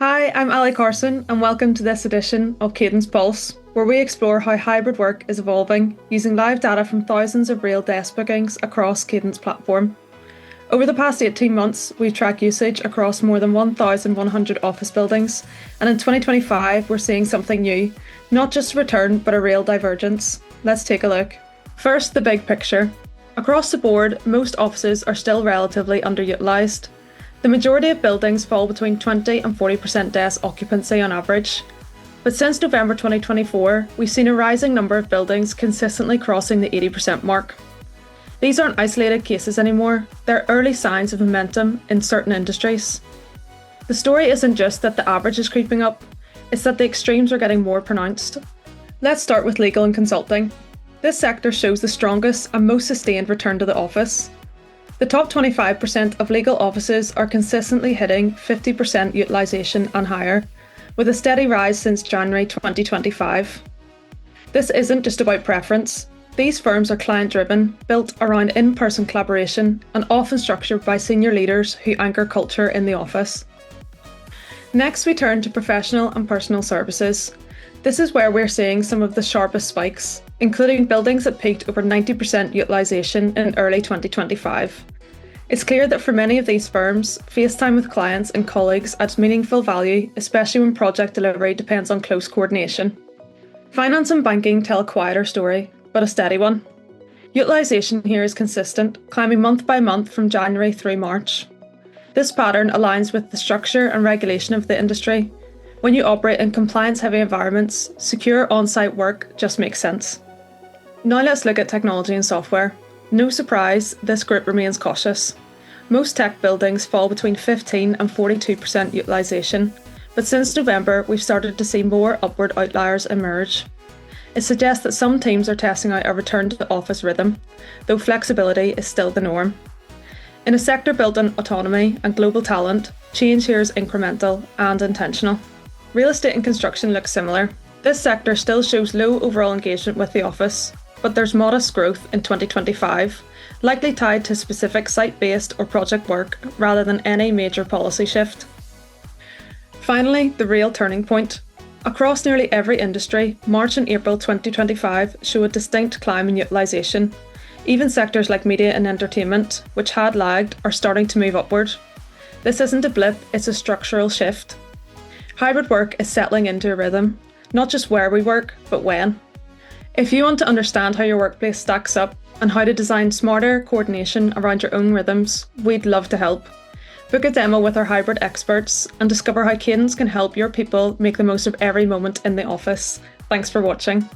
Hi, I'm Ali Carson, and welcome to this edition of Kadence Pulse, where we explore how hybrid work is evolving using live data from thousands of real desk bookings across Kadence platform. Over the past 18 months, we've tracked usage across more than 1,100 office buildings, and in 2025, we're seeing something new, not just a return, but a real divergence. Let's take a look. First, the big picture. Across the board, most offices are still relatively underutilised. The majority of buildings fall between 20 and 40% desk occupancy on average. But since November 2024, we've seen a rising number of buildings consistently crossing the 80% mark. These aren't isolated cases anymore, they're early signs of momentum in certain industries. The story isn't just that the average is creeping up, it's that the extremes are getting more pronounced. Let's start with legal and consulting. This sector shows the strongest and most sustained return to the office. The top 25% of legal offices are consistently hitting 50% utilisation and higher, with a steady rise since January 2025. This isn't just about preference. These firms are client-driven, built around in-person collaboration, and often structured by senior leaders who anchor culture in the office. Next, we turn to professional and personal services. This is where we're seeing some of the sharpest spikes, including buildings that peaked over 90% utilisation in early 2025. It's clear that for many of these firms, face time with clients and colleagues adds meaningful value, especially when project delivery depends on close coordination. Finance and banking tell a quieter story, but a steady one. Utilisation here is consistent, climbing month by month from January through March. This pattern aligns with the structure and regulation of the industry. When you operate in compliance-heavy environments, secure on-site work just makes sense. Now let's look at technology and software. No surprise, this group remains cautious. Most tech buildings fall between 15 and 42% utilisation, but since November we've started to see more upward outliers emerge. It suggests that some teams are testing out a return to the office rhythm, though flexibility is still the norm. In a sector built on autonomy and global talent, change here is incremental and intentional. Real estate and construction look similar. This sector still shows low overall engagement with the office, but there's modest growth in 2025, likely tied to specific site-based or project work rather than any major policy shift. Finally, the real turning point. Across nearly every industry, March and April 2025 show a distinct climb in utilisation. Even sectors like media and entertainment, which had lagged, are starting to move upward. This isn't a blip, it's a structural shift. Hybrid work is settling into a rhythm, not just where we work, but when. If you want to understand how your workplace stacks up and how to design smarter coordination around your own rhythms, we'd love to help. Book a demo with our hybrid experts and discover how Kadence can help your people make the most of every moment in the office. Thanks for watching.